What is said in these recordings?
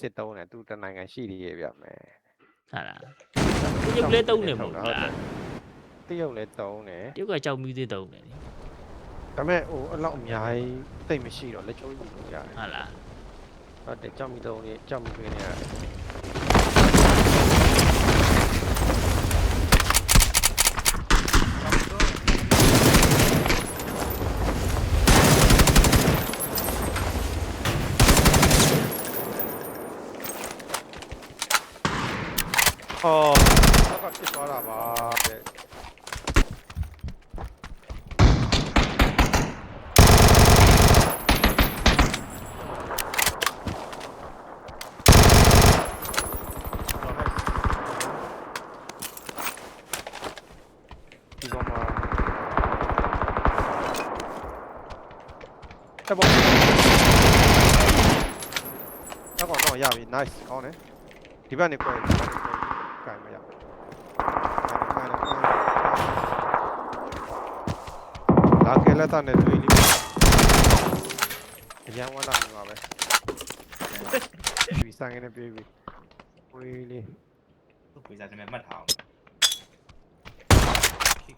စစ်တုံးတယ်သူတနိုင်ငံရှိသေးရဲ့ဗျမယ် ဟာလားတရုတ်လည်းတုံးတယ်မဟုတ်လား တရုတ်လည်းတုံးတယ် တရုတ်ကကြောက်မီးသေးတုံးတယ် ဒါပေမဲ့ဟိုအဲ့လောက်အများကြီးသိမ့်မရှိတော့လက်ချိုးယူလို့ရတယ် ဟာလား ဟုတ်တယ်ကြောက်မီတုံးလေးကြောက်မီတွေနေရတယ်အော်နောက်ကဖြစ်သွားတာပါတဲ့ဒီကောင်မှာတက်ပေါ်တော့ရပြီ nice ကောင်းတယ်ဒီဘက်နေကွယ်ကင်မရလာကဲလက်တာနဲ့တွေ့လိမ့်မယ်အရန်ဝမ်းလာနေပါပဲဒီဆိုင်ကနေပြေးပြီဝေးလေး သူ့ပြေးစားတယ်မှတ်ထားအောင်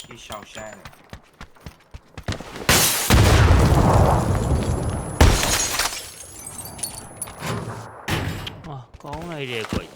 ခီရှောက်ရှမ်း ဟာကောင်းလိုက်တယ်ကွ